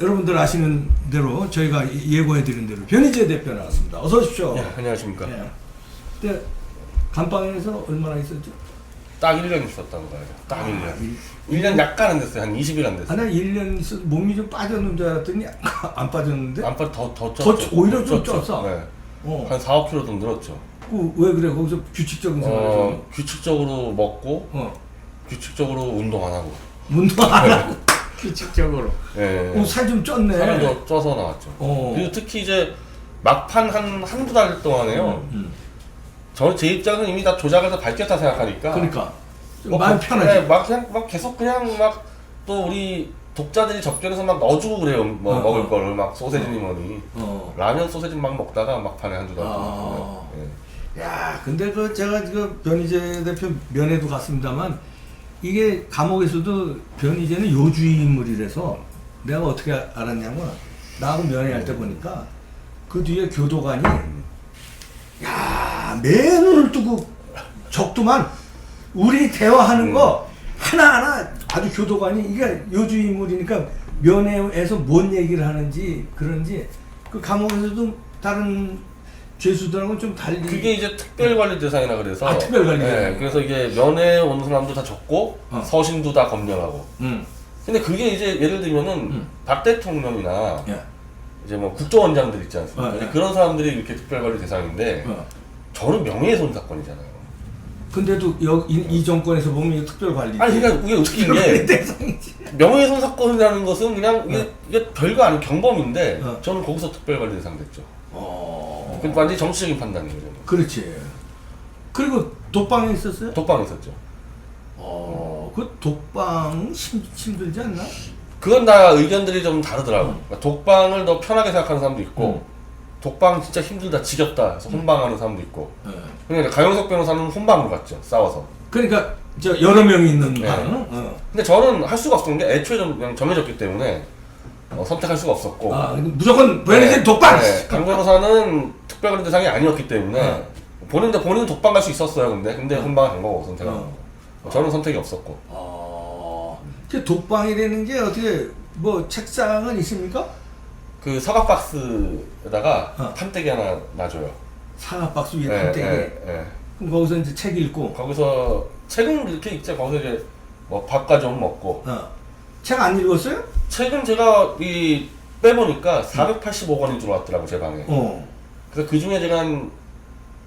여러분들 아시는 대로 저희가 예고해드린 대로 변희재 대표 나왔습니다. 어서 오십시오. 네, 안녕하십니까. 그때 감방에서 얼마나 있었죠? 딱 1년 있었던 거예요. 딱 1년. 아, 1년 약간 안 됐어요. 한 20일 안 됐어요. 하나 1년 있어 몸이 좀 빠졌는 줄 알았더니 안 빠졌는데? 안빠 더 쪘죠. 오히려 좀 쪘어. 네. 어. 한 4, 5kg 좀 늘었죠. 왜 그래? 거기서 규칙적인 생활을 규칙적으로 먹고 규칙적으로 운동 안 하고. 운동 안 하고 규칙적으로. 네. 살 좀 쪘네. 살도 쪄서 나왔죠. 그리고 특히 이제 막판 한두 달 동안에요. 저는 제 입장은 이미 다 조작을 다 밝혔다 생각하니까. 그러니까 좀 마음 편하지. 네, 그냥 계속 그냥 또 우리 독자들이 접견해서 막 넣어주고 그래요. 먹을 거를 막 소세지니 뭐니. 라면 소세지 막 먹다가 막판에 한두 달 동안. 네. 야, 근데 제가 변희재 대표 면회도 갔습니다만 이게 감옥에서도 변희재는 요주의 인물이라서 내가 어떻게 알았냐면 나하고 면회할 때 보니까 그 뒤에 교도관이 야, 매 눈을 뜨고 적도만 우리 대화하는 거 하나하나 아주 교도관이 이게 요주의 인물이니까 면회에서 뭔 얘기를 하는지 그런지 그 감옥에서도 다른 죄수들하고는 좀 달리. 그게 이제 특별관리 대상이라 그래서. 특별관리 대상. 네, 그래서 이게 면회 온 사람도 다 적고 서신도 다 검열하고. 근데 그게 이제 예를 들면은 박 대통령이나 이제 뭐 국정원장들 있지 않습니까? 그런 사람들이 이렇게 특별관리 대상인데 저는 명예훼손 사건이잖아요. 근데도 이 정권에서 보면 이게 특별관리. 아니 그러니까 그게 웃긴 게 대상이지. 명예훼손 사건이라는 것은 그냥 이게 별거 아닌 경범인데 저는 거기서 특별관리 대상 됐죠. 그 완전히 정치적인 판단이에요. 그렇지. 그리고 독방에 있었어요? 독방에 있었죠. 그 독방 힘들지 않나? 그건 다 의견들이 좀 다르더라고. 그러니까 독방을 더 편하게 생각하는 사람도 있고, 독방 진짜 힘들다, 지겹다 해서 혼방하는 사람도 있고. 그러니까 강용석 변호사는 혼방으로 갔죠, 싸워서. 그러니까 여러 명이 있는 방. 근데 저는 할 수가 없었던 게 애초에 좀 그냥 정해졌기 때문에 선택할 수가 없었고. 무조건 변희재 독방. 네, 강 변호사는 특별관리 대상이 아니었기 때문에 본인은 독방 갈 수 있었어요. 근데 혼방을 간 거고 선택한 거. 저는 선택이 없었고. 그 독방이라는 게 어떻게 뭐 책상은 있습니까? 그 사각 박스에다가 판때기 하나 놔줘요. 사각 박스 위에 판때기. 그럼 거기서 이제 책 읽고. 거기서 책은 이렇게 있죠. 거기서 이제 뭐 밥과 좀 먹고. 책 안 읽었어요? 책은 제가 빼보니까 485권이 들어왔더라고 제 방에. 그래서 그 중에 제가 한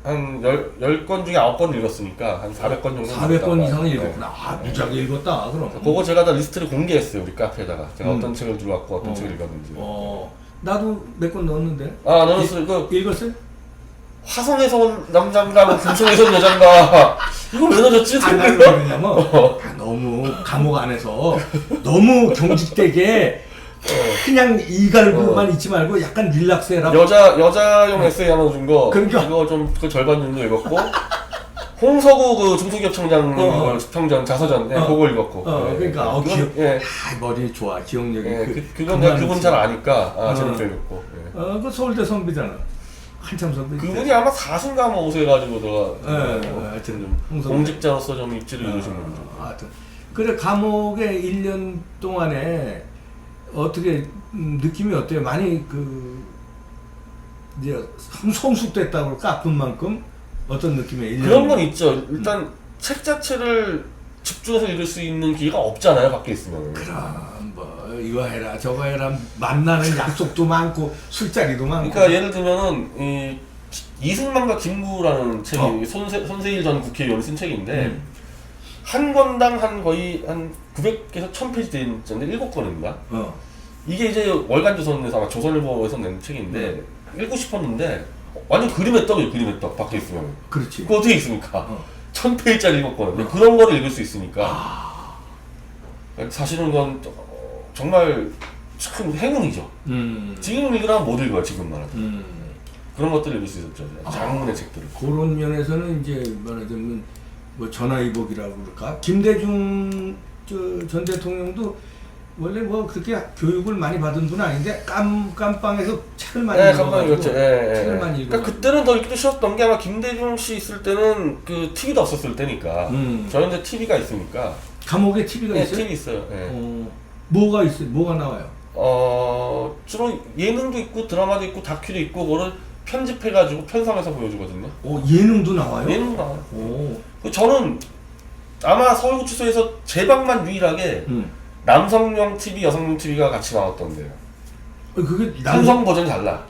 10권 중에 9권 읽었으니까 한 400권 정도. 400권 이상은 읽었구나. 무지하게 읽었다. 그럼. 그거 제가 다 리스트를 공개했어요. 우리 카페에다가. 제가 어떤 책을 들어왔고 어떤 책을 읽었는지. 나도 몇 권 넣었는데. 넣었어요. 읽었어요? 화성에서 온 남자인가 뭐 금성에서 온 여잔가 이거 왜 넣어줬지? 너무 감옥 안에서 너무 경직되게 그냥 이갈고만 있지 말고 약간 릴락스해라. 여자용 에세이 하나 준 거. 그러니까. 이거 좀 그 절반 정도 읽었고. 홍서구 그 중소기업청장 평전 자서전 그거 읽었고. 그러니까 머리 좋아 기억력이. 그건 내가 그분 잘 아니까 재밌게 읽었고. 그 서울대 선배잖아. 한참 선배. 그분이 아마 사신가 뭐 오세해가지고 하여튼 공직자로서 좀 입지를 이루신 분이죠. 하여튼 그래 감옥에 1년 동안에 어떻게 느낌이 어때요? 많이 이제 성숙됐다고 그럴까? 아픈 만큼 어떤 느낌이에요? 그런 건 있죠. 일단 책 자체를 집중해서 읽을 수 있는 기회가 없잖아요. 밖에 있으면. 그럼 뭐 이거 해라 저거 해라 만나는 약속도 많고 술자리도 많고. 그러니까 예를 들면은 이승만과 김구라는 책이 손세일 전 국회의원이 쓴 책인데 한 권당 거의 한 900에서 1000페이지 되는 책인데 7권입니다. 이게 이제 월간조선에서 아마 조선일보에서 낸 책인데 읽고 싶었는데 완전 그림의 떡이에요. 그림의 떡 밖에 있으면. 그렇지. 그거 어떻게 있습니까? 1000페이지짜리 읽었거든요. 그런 거를 읽을 수 있으니까 사실은 그건 정말 큰 행운이죠. 지금 읽으라면 못 읽어요. 지금 말하자. 그런 것들을 읽을 수 있었죠. 장문의 책들을. 그런 면에서는 이제 말하자면 뭐 전화위복이라고 그럴까? 김대중 전 대통령도 원래 뭐 그렇게 교육을 많이 받은 분은 아닌데 깜빵에서 책을 많이 읽어가지고 책을 많이 읽어. 그러니까 그때는 더 읽기도 쉬웠던 게 아마 김대중 씨 있을 때는 그 TV도 없었을 때니까. 저희는 이제 TV가 있으니까. 감옥에 TV가 있어요? TV 있어요. 뭐가 있어요? 뭐가 나와요? 주로 예능도 있고 드라마도 있고 다큐도 있고 그거를 편집해가지고 편성해서 보여주거든요. 예능도 나와요? 예능도 나와요. 오. 저는 아마 서울구치소에서 제 방만 유일하게 남성용 TV, 여성용 TV가 같이 나왔던데요. 그게 편성 버전이 달라.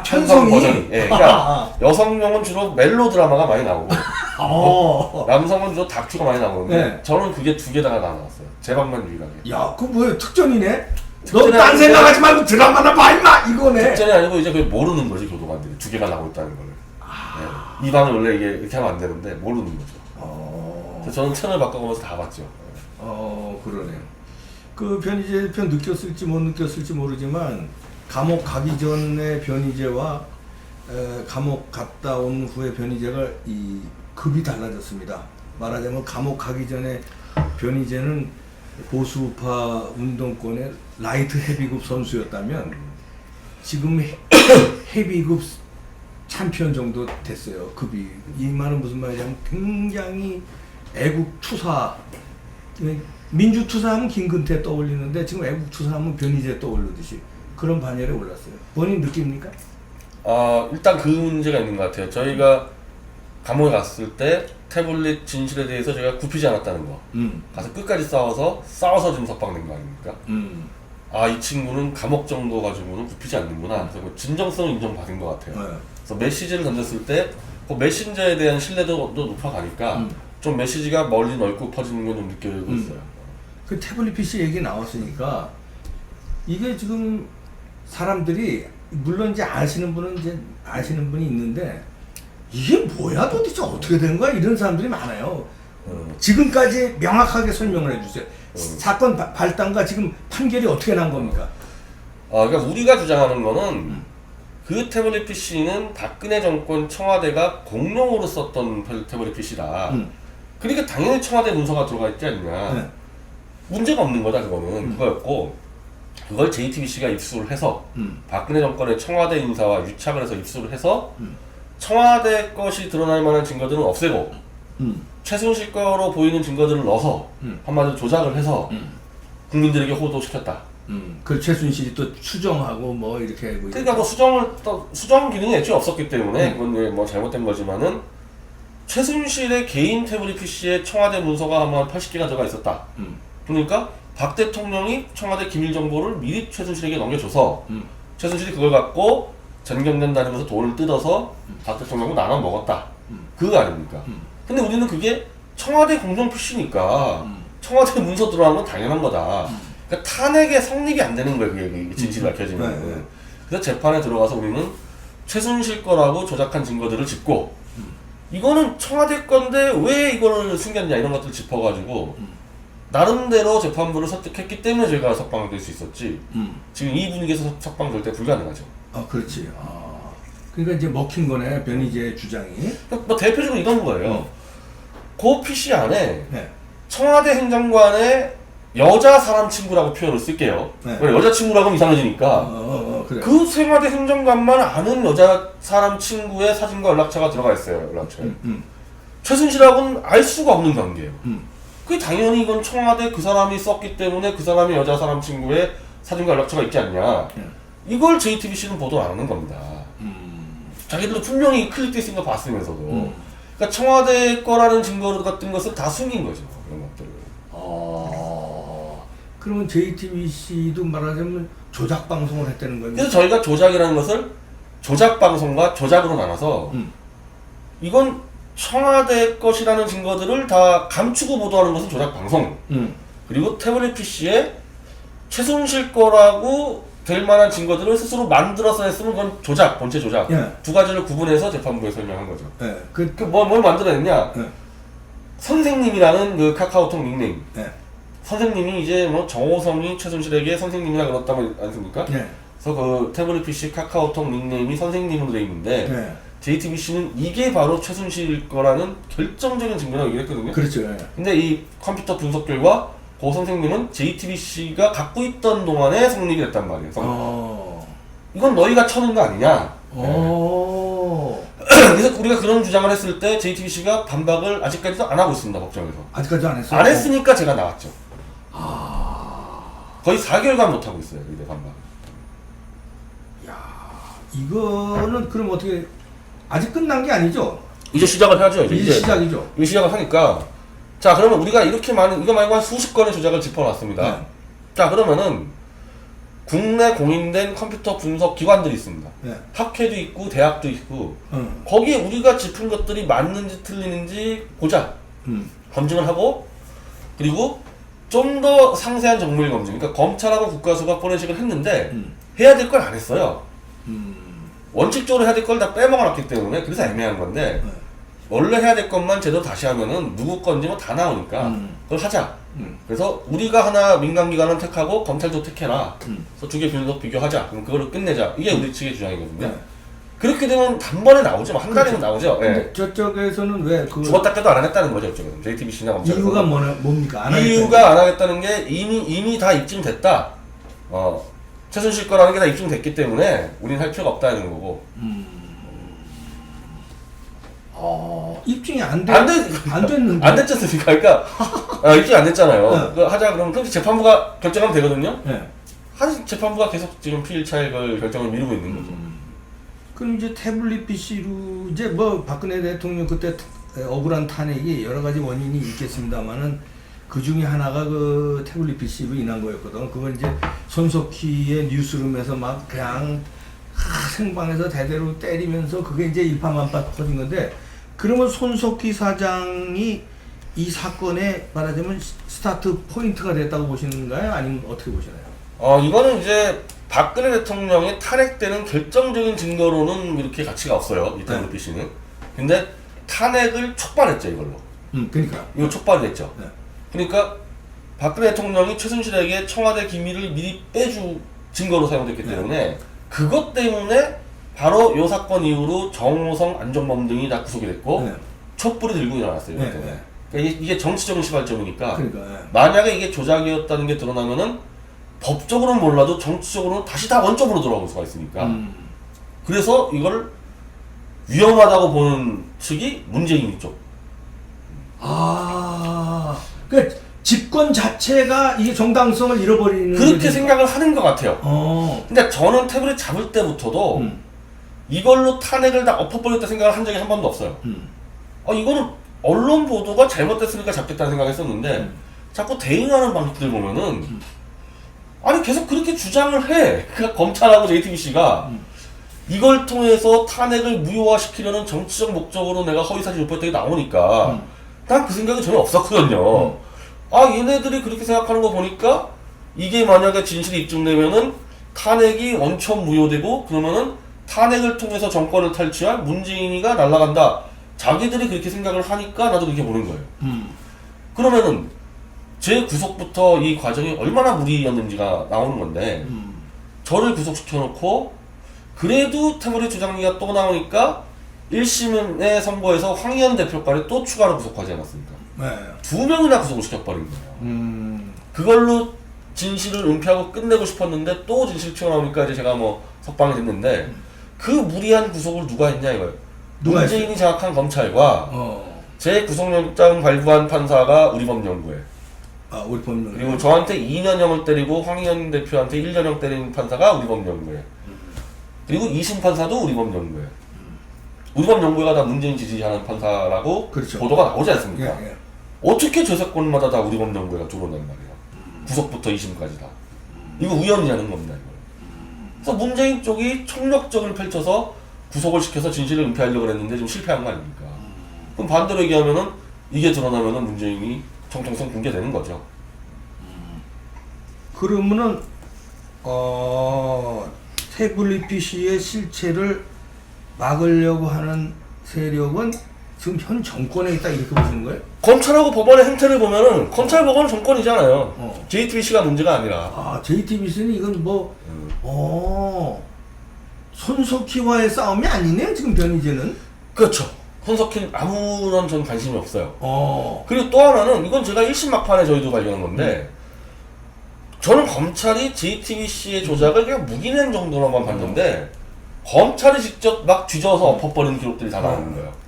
편성이? 버전이. 예, 그러니까 여성용은 주로 멜로 드라마가 많이 나오고 남성은 주로 다큐가 많이 나오는데 네. 저는 그게 두 개 다 나왔어요. 제 방만 유일하게. 야, 그거 뭐야? 특전이네? 너 특전이 딴 아니고- 생각하지 말고 드라마나 봐 임마! 이거네. 특전이 아니고 이제 그걸 모르는 거지 교도관들이 두 개가 나오고 있다는 걸. 네. 이 방은 원래 이게 이렇게 하면 안 되는데 모르는 거죠. 그래서 저는 채널 바꿔보면서 다 봤죠. 그러네요. 그 변희재 편 느꼈을지 못 느꼈을지 모르지만 감옥 가기 전에 변희재와 감옥 갔다 온 후에 변희재가 이 급이 달라졌습니다. 말하자면 감옥 가기 전에 변희재는 보수파 운동권의 라이트 헤비급 선수였다면 지금 헤비급 챔피언 정도 됐어요. 급이. 이 말은 무슨 말이냐면 굉장히 애국투사, 민주투사하면 김근태 떠올리는데 지금 애국투사하면 변희재 떠올리듯이 그런 반열에 올랐어요. 본인 느낍니까? 일단 그 문제가 있는 것 같아요. 저희가 감옥에 갔을 때 태블릿 진실에 대해서 저희가 굽히지 않았다는 거. 가서 끝까지 싸워서 지금 석방된 거 아닙니까? 이 친구는 감옥 정도 가지고는 굽히지 않는구나. 그래서 그 진정성을 인정받은 것 같아요. 네. 그래서 메시지를 던졌을 때 그 메신저에 대한 신뢰도도 높아가니까 좀 메시지가 멀리 넓고 퍼지는 건 좀 느껴지고 있어요. 그 태블릿 PC 얘기 나왔으니까 이게 지금 사람들이 물론 이제 아시는 분이 있는데 이게 뭐야 도대체 어떻게 된 거야 이런 사람들이 많아요. 지금까지 명확하게 설명을 해주세요. 사건 발단과 지금 판결이 어떻게 난 겁니까? 그러니까 우리가 주장하는 거는 그 태블릿 PC는 박근혜 정권 청와대가 공용으로 썼던 태블릿 PC다. 그러니까 당연히 청와대 문서가 들어가 있지 않냐. 네. 문제가 없는 거다 그거는. 그거였고 그걸 JTBC가 입수를 해서 박근혜 정권의 청와대 인사와 유착을 해서 입수를 해서 청와대 것이 드러날 만한 증거들은 없애고 최순실 거로 보이는 증거들을 넣어서 한마디로 조작을 해서 국민들에게 호도시켰다. 그 최순실이 또 수정하고 뭐 이렇게 뭐 그러니까 뭐 수정 기능이 애초에 없었기 때문에 그건 이제 뭐 잘못된 거지만은 최순실의 개인 태블릿 PC에 청와대 문서가 아마 80개가 들어가 있었다. 그러니까 박 대통령이 청와대 기밀 정보를 미리 최순실에게 넘겨줘서 최순실이 그걸 갖고 전경련 다니면서 돈을 뜯어서 박 대통령과 나눠 먹었다. 그거 아닙니까? 근데 우리는 그게 청와대 공정 PC니까 청와대 문서 들어간 건 당연한 거다. 그러니까 탄핵의 성립이 안 되는 거예요. 그게 진실이 밝혀지면. 네. 그래서 재판에 들어가서 우리는 최순실 거라고 조작한 증거들을 짚고 이거는 청와대 건데 왜 이거를 숨겼냐 이런 것들을 짚어가지고 나름대로 재판부를 설득했기 때문에 저희가 석방될 수 있었지. 지금 이 분위기에서 석방 절대 불가능하죠. 그렇지. 그러니까 이제 먹힌 거네 변희재 주장이. 뭐 대표적으로 이런 거예요. 그 PC 안에 네. 청와대 행정관의 여자 사람 친구라고 표현을 쓸게요. 네. 여자 친구라고 하면 이상해지니까. 그래. 그 청와대 행정관만 아는 여자 사람 친구의 사진과 연락처가 들어가 있어요. 연락처에. 최순실하고는 알 수가 없는 관계예요. 그게 당연히 이건 청와대 그 사람이 썼기 때문에 그 사람의 여자 사람 친구의 사진과 연락처가 있지 않냐. 이걸 JTBC는 보도 안 하는 겁니다. 자기들도 분명히 클릭돼 있는 거 봤으면서도. 그러니까 청와대 거라는 증거 같은 것을 다 숨긴 거죠. 그런 것들을. 그러면 JTBC도 말하자면 조작 방송을 했다는 거예요. 그래서 저희가 조작이라는 것을 조작 방송과 조작으로 나눠서 이건 청와대 것이라는 증거들을 다 감추고 보도하는 것은 조작 방송. 그리고 태블릿 PC에 최순실 거라고 될 만한 증거들을 스스로 만들어서 했으면 그건 조작, 본체 조작. 예. 두 가지를 구분해서 재판부에 설명한 거죠. 네. 뭘 만들어냈냐? 네. 선생님이라는 그 카카오톡 닉네임. 네. 선생님이 이제 뭐 정호성이 최순실에게 선생님이라 그랬다면 않습니까? 네. 그래서 그 태블릿 PC 카카오톡 닉네임이 선생님으로 되어 있는데 네. JTBC는 이게 바로 최순실 거라는 결정적인 증거라고 얘기했거든요. 그렇죠. 네. 근데 이 컴퓨터 분석 결과 고 선생님은 JTBC가 갖고 있던 동안에 성립이 됐단 말이에요. 이건 너희가 쳐낸 거 아니냐. 그래서 우리가 그런 주장을 했을 때 JTBC가 반박을 아직까지도 안 하고 있습니다. 법정에서. 아직까지 안 했어요? 안 했으니까 제가 나왔죠. 거의 4개월간 못 하고 있어요. 의대 반박. 이거는 그럼 어떻게 아직 끝난 게 아니죠? 이제 시작을 해야죠. 이제 시작이죠. 이제 시작을 하니까 자 그러면 우리가 이렇게 많은 이거 말고 한 수십 건의 조작을 짚어놨습니다. 네. 자 그러면은 국내 공인된 컴퓨터 분석 기관들이 있습니다. 네. 학회도 있고 대학도 있고 거기에 우리가 짚은 것들이 맞는지 틀리는지 보자. 검증을 하고 그리고 좀 더 상세한 정밀 검증. 그러니까 검찰하고 국가수가 포렌식을 했는데 해야 될 걸 안 했어요. 원칙적으로 해야 될 걸 다 빼먹어놨기 때문에 그래서 애매한 건데 원래 해야 될 것만 제대로 다시 하면은 누구 건지 뭐 다 나오니까 그걸 하자. 그래서 우리가 하나 민간기관은 택하고 검찰도 택해라. 그래서 두 개 분석 비교하자. 그럼 그걸로 끝내자. 이게 우리 측의 주장이거든요. 네. 그렇게 되면 단번에 나오죠. 한 달이면 나오죠. 근데 저쪽에서는 왜 그 죽었다 깨도 안 하겠다는 거죠. 이쪽은 JTBC나 검찰. 이유가 뭡니까? 안 이유가 안 하겠다는 게 이미 다 입증됐다. 최순실 거라는 게 다 입증됐기 때문에 우리는 할 필요가 없다는 거고. 입증이 안 됐는데. 안 됐지 않습니까? 그러니까 입증 안 됐잖아요. 네. 하자 그러면 그럼 재판부가 결정하면 되거든요. 네. 사실 재판부가 계속 지금 피일 차익을 결정을 미루고 있는 거죠. 그럼 이제 태블릿 PC로 이제 뭐 박근혜 대통령 그때 억울한 탄핵이 여러 가지 원인이 있겠습니다만은 그 중에 하나가 그 태블릿 PC로 인한 거였거든. 그걸 이제 손석희의 뉴스룸에서 막 그냥 생방에서 대대로 때리면서 그게 이제 일파만파 터진 건데, 그러면 손석희 사장이 이 사건에 말하자면 스타트 포인트가 됐다고 보시는가요? 아니면 어떻게 보시나요? 이거는 이제 박근혜 대통령이 탄핵되는 결정적인 증거로는 이렇게 가치가 없어요. 이 태블릿 PC는. 근데 탄핵을 촉발했죠, 이걸로. 그러니까. 이거 촉발을 했죠. 네. 그러니까 박근혜 대통령이 최순실에게 청와대 기밀을 미리 빼주 증거로 사용됐기 때문에 그것 때문에 바로 이 사건 이후로 정호성, 안종범 등이 다 구속이 됐고 촛불이 들고 일어났어요. 그러니까 이게 정치적인 시발점이니까 만약에 이게 조작이었다는 게 드러나면은 법적으로는 몰라도 정치적으로는 다시 다 원점으로 돌아올 수가 있으니까 그래서 이걸 위험하다고 보는 측이 문재인 쪽. 그러니까 집권 자체가 이게 정당성을 잃어버리는 그렇게 생각을 하는 것 같아요. 근데 저는 태블릿 잡을 때부터도 이걸로 탄핵을 다 엎어버렸다 생각을 한 적이 한 번도 없어요. 이거는 언론 보도가 잘못됐으니까 잡겠다는 생각을 했었는데 자꾸 대응하는 방식들 보면은 아니 계속 그렇게 주장을 해. 그러니까 검찰하고 JTBC가 이걸 통해서 탄핵을 무효화시키려는 정치적 목적으로 내가 허위사실 유포했다고 나오니까 난 그 생각이 전혀 없었거든요. 얘네들이 그렇게 생각하는 거 보니까 이게 만약에 진실이 입증되면은 탄핵이 원천 무효되고 그러면은 탄핵을 통해서 정권을 탈취할 문재인이가 날아간다. 자기들이 그렇게 생각을 하니까 나도 그렇게 보는 거예요. 그러면은 제 구속부터 이 과정이 얼마나 무리였는지가 나오는 건데 저를 구속시켜놓고 그래도 태블릿 조작리가 또 나오니까 1심의 선고에서 황희연 대표까지 또 추가로 구속하지 않았습니까? 2명이나 구속을 시켜버린 거예요. 그걸로 진실을 은폐하고 끝내고 싶었는데 또 진실이 튀어나오니까 이제 제가 뭐 석방이 됐는데 그 무리한 구속을 누가 했냐 이거예요. 문재인이 장악한 검찰과 제 구속영장 발부한 판사가 우리법연구회. 우리법연구회. 그리고 저한테 2년형을 때리고 황희연 대표한테 1년형 때린 판사가 우리법연구회. 그리고 2심 판사도 우리법연구회. 우리법연구회가 다 문재인 지지하는 판사라고 보도가 나오지 않습니까? 어떻게 저 사건마다 다 우리법연구회가 들어온단 말이에요. 구속부터 2심까지 다. 이거 우연이라는 겁니다. 이거. 그래서 문재인 쪽이 총력적을 펼쳐서 구속을 시켜서 진실을 은폐하려고 했는데 좀 실패한 거 아닙니까? 그럼 반대로 얘기하면은 이게 드러나면은 문재인이 정통성 붕괴되는 거죠. 그러면은 태블릿 PC의 실체를 막으려고 하는 세력은 지금 현 정권에 있다 이렇게 보시는 거예요? 검찰하고 법원의 행태를 보면은 검찰 법원은 정권이잖아요. JTBC가 문제가 아니라. JTBC는 이건 손석희와의 싸움이 아니네요 지금 변희재는. 그렇죠. 손석희는 아무런 전 관심이 없어요. 그리고 또 하나는 이건 제가 1심 막판에 저희도 발견한 건데 저는 검찰이 JTBC의 조작을 그냥 묵인한 정도로만 봤는데 검찰이 직접 막 뒤져서 엎어버리는 기록들이 다 나오는 거예요.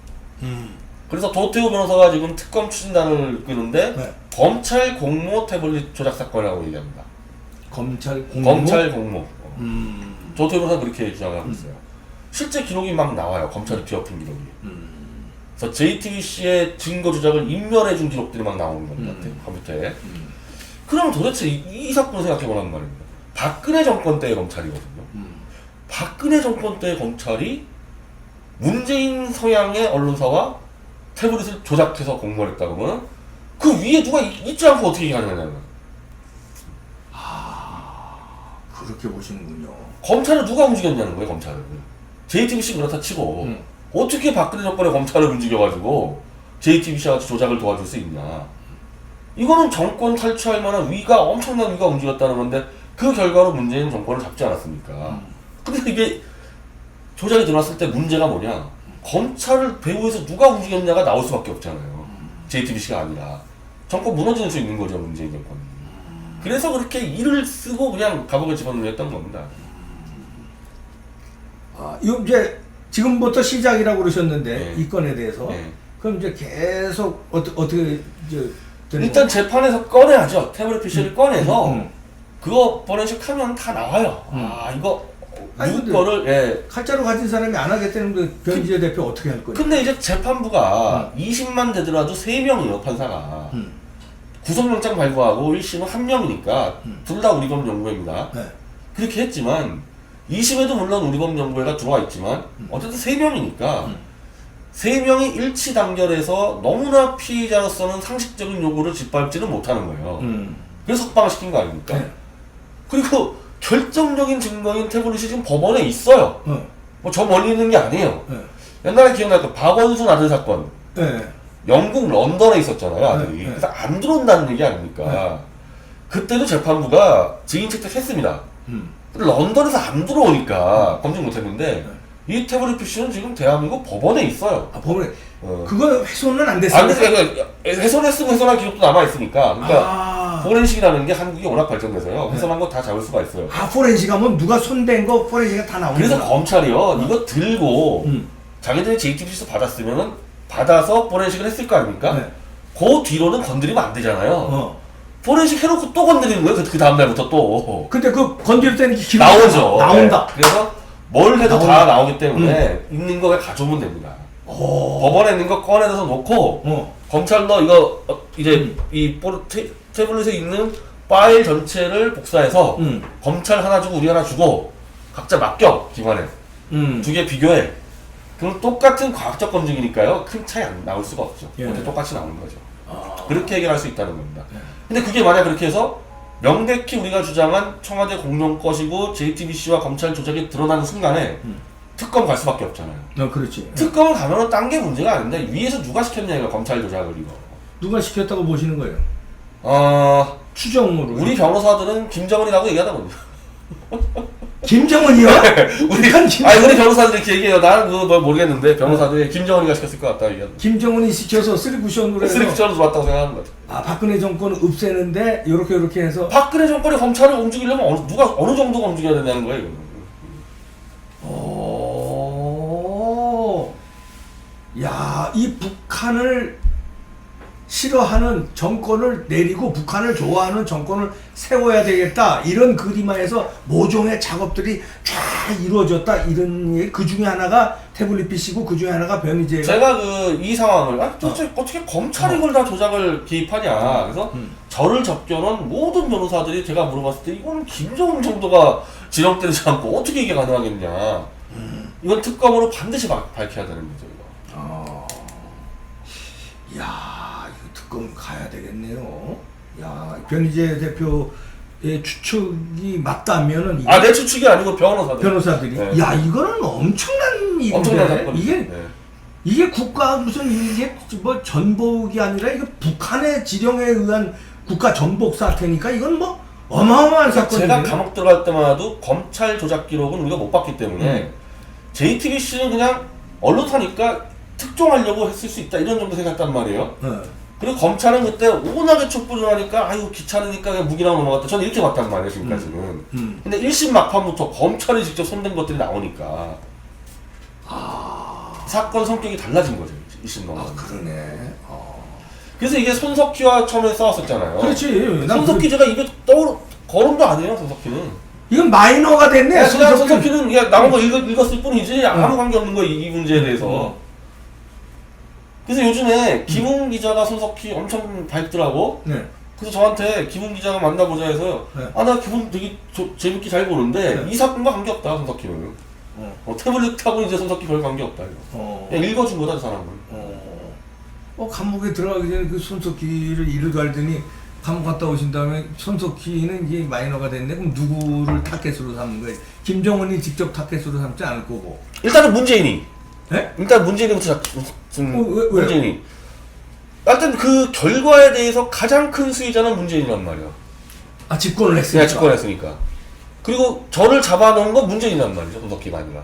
그래서 도태우 변호사가 지금 특검 추진단을 이끄는데 검찰 공모 태블릿 조작 사건이라고 얘기합니다. 검찰 공모. 검찰 공모. 조태호 변호사 그렇게 주장하고 있어요. 실제 기록이 막 나와요. 검찰이 뒤엎은 기록이. 그래서 JTBC의 증거 조작을 인멸해준 기록들이 막 나오는 겁니다. 컴퓨터에. 그럼 도대체 이 사건을 생각해보란 말입니다. 박근혜 정권 때의 검찰이거든요. 박근혜 정권 때의 검찰이 문재인 성향의 언론사와 태블릿을 조작해서 공모를 했다 그러면 그 위에 누가 있지 않고 어떻게 가능하냐는. 그렇게 보시는군요. 검찰을 누가 움직였냐는 거예요, 검찰을. JTBC 그렇다 치고 어떻게 박근혜 정권의 검찰을 움직여가지고 JTBC와 같이 조작을 도와줄 수 있냐. 이거는 정권 탈취할 만한 위가, 엄청난 위가 움직였다는 건데 그 결과로 문재인 정권을 잡지 않았습니까? 근데 이게 조작이 들어왔을 때 문제가 뭐냐. 검찰을 배후에서 누가 움직였냐가 나올 수밖에 없잖아요. JTBC가 아니라. 정권 무너질 수 있는 거죠, 문재인 정권이. 그래서 그렇게 일을 쓰고 그냥 감옥에 집어넣었던 겁니다. 이거 이제 지금부터 시작이라고 그러셨는데 네. 이 건에 대해서 그럼 이제 계속 어떻게 이제 되는 일단 재판에서 꺼내야죠. 태블릿 PC를 꺼내서 음. 그거 포렌식 하면 다 나와요. 이거 아니, 누구 거를 칼자루 가진 사람이 안 하겠다는 그 변희재 대표 어떻게 할 거예요? 근데 이제 재판부가 20만 되더라도 3명이에요, 판사가. 구속영장 발부하고 1심은 1명이니까 둘 다 우리법 연구회입니다. 네. 그렇게 했지만 2심에도 물론 우리법 연구회가 들어와 있지만 어쨌든 3명이니까 3명이 일치 단결해서 너무나 피의자로서는 상식적인 요구를 짓밟지는 못하는 거예요. 그래서 석방을 시킨 거 아닙니까? 네. 그리고 결정적인 증거인 태블릿이 지금 법원에 있어요. 뭐 저 멀리 있는 게 아니에요. 네. 옛날에 기억날 거 박원순 아들 사건. 네. 영국 런던에 있었잖아요, 아들이. 네, 네. 그래서 안 들어온다는 얘기 아닙니까? 네. 그때도 재판부가 증인 채택했습니다. 런던에서 안 들어오니까 검증 못했는데 이 태블릿 PC는 지금 대한민국 법원에 있어요. 법원에 그거 훼손은 안 됐어요. 안 됐어요. 그러니까 훼손했으면 훼손한 기록도 남아있으니까. 그러니까 포렌식이라는 게 한국이 워낙 발전돼서요. 훼손한 거 다 잡을 수가 있어요. 포렌식 하면 누가 손댄 거 포렌식이 다 나오는 그래서 거야. 검찰이요, 이거 들고 자기들이 JTBC에서 받았으면은 받아서 포렌식을 했을 거 아닙니까? 네. 그 뒤로는 건드리면 안 되잖아요. 포렌식 해놓고 또 건드리는 거예요. 그 다음날부터 또. 근데 그 건드릴 때는 기록이 나오죠. 나온다. 네. 그래서 뭘 해도 나온다. 다 나오기 때문에 있는 거 가져오면 됩니다. 법원에 있는 거 꺼내서 놓고 검찰도 이거 이제 이 태블릿에 있는 파일 전체를 복사해서 검찰 하나 주고 우리 하나 주고 각자 맡겨 기관에 두 개 비교해. 그럼 똑같은 과학적 검증이니까요. 큰 차이 안 나올 수가 없죠. 예. 똑같이 나오는 거죠. 그렇게 해결할 수 있다는 겁니다. 근데 그게 만약 그렇게 해서 명백히 우리가 주장한 청와대 공룡 것이고 JTBC와 검찰 조작이 드러나는 순간에 특검 갈 수밖에 없잖아요. 그렇지. 특검을 가면은 딴 게 문제가 아닌데 위에서 누가 시켰냐 이거 검찰 조작을 이거. 누가 시켰다고 보시는 거예요? 추정으로. 우리 변호사들은 김정은이라고 얘기하더군요. 김정은이요? 우리 변호사들이 이렇게 얘기해요. 나는 그거 모르겠는데 변호사들이 김정은이가 시켰을 것 같다 얘기하는. 김정은이 시켜서 쓰리쿠션으로 해서 쓰리쿠션으로 왔다고 생각하는 것 같아요. 박근혜 정권을 없애는데 요렇게 해서 박근혜 정권이 검찰을 움직이려면 누가 어느 정도가 움직여야 되냐는 거예요. 야, 이 북한을 싫어하는 정권을 내리고 북한을 좋아하는 정권을 세워야 되겠다 이런 그림하에서 모종의 작업들이 쫙 이루어졌다 이런 얘기. 그 중에 하나가 태블릿 PC고 그 중에 하나가 변희재가. 제가 이 상황을 도대체 어떻게 검찰이 이걸 다 조작을 개입하냐. 그래서 저를 접견한 모든 변호사들이 제가 물어봤을 때 이거는 김정은 정도가 지령때리지 않고 어떻게 이게 가능하겠냐. 이건 특검으로 반드시 밝혀야 되는 거죠. 야, 이거 특검 가야 되겠네요. 야, 변희재 대표의 추측이 맞다면은 이게 내 추측이 아니고 변호사들이. 네. 야, 이거는 엄청난 일인데. 엄청난 사건이죠. 이게 국가 무슨 이게 뭐 전복이 아니라 이거 북한의 지령에 의한 국가 전복 사태니까 이건 뭐 어마어마한 사건이에요. 제가 감옥 들어갈 때마다 검찰 조작 기록은 우리가 못 봤기 때문에 JTBC는 그냥 언론사니까 특종하려고 했을 수 있다 이런 정도 생각했단 말이에요. 그리고 검찰은 그때 워낙에 촛불을 하니까 아이고 귀찮으니까 그냥 무기랑 넘어갔다. 저는 이렇게 봤단 말이에요 지금까지는. 근데 1심 막판부터 검찰이 직접 손댄 것들이 나오니까 사건 성격이 달라진 거죠 1심 넘어가면. 그러네. 그래서 이게 손석희와 처음에 싸웠었잖아요. 그렇지. 손석희 제가 입에 거론도 안 해요, 손석희는. 이건 마이너가 됐네. 그냥 손석희는. 손석희는 그냥 나온 거 읽었을 뿐이지 아무 관계 없는 거야, 이 문제에 대해서. 그래서 요즘에 김웅 기자가 손석희 엄청 밝더라고. 네. 그래서 저한테 김웅 기자가 만나보자 해서 네. 나 기분 되게 재밌게 잘 보는데 네. 이 사건과 관계없다, 손석희는. 태블릿하고 이제 손석희 별 관계없다, 이거. 그냥 읽어준 거다, 그 사람은. 감옥에 들어가기 전에 그 손석희를 이르도 알더니 감옥 갔다 오신 다음에 손석희는 이제 마이너가 됐네. 그럼 누구를 타겟으로 삼는 거예요? 김정은이 직접 타겟으로 삼지 않을 거고. 일단은 문재인이. 네? 일단 문재인이부터 왜요? 문재인이. 하여튼 그 결과에 대해서 가장 큰 수혜자는 문재인이란 말이야. 아, 집권을 했으니까. 내가 집권했으니까. 그리고 저를 잡아놓은 건 문재인이란 말이죠, 손석희가 아니라.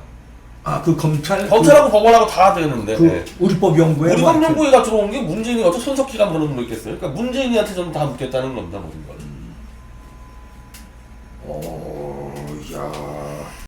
아, 그 검찰하고 법원하고 다 되는데. 그 우리법연구회. 우리법연구회가 들어온 게 문재인이 어쩌 손석희가 그런 거 있겠어요? 그러니까 문재인이한테 저는 다 묻겠다는 겁니다, 모든 걸. 야.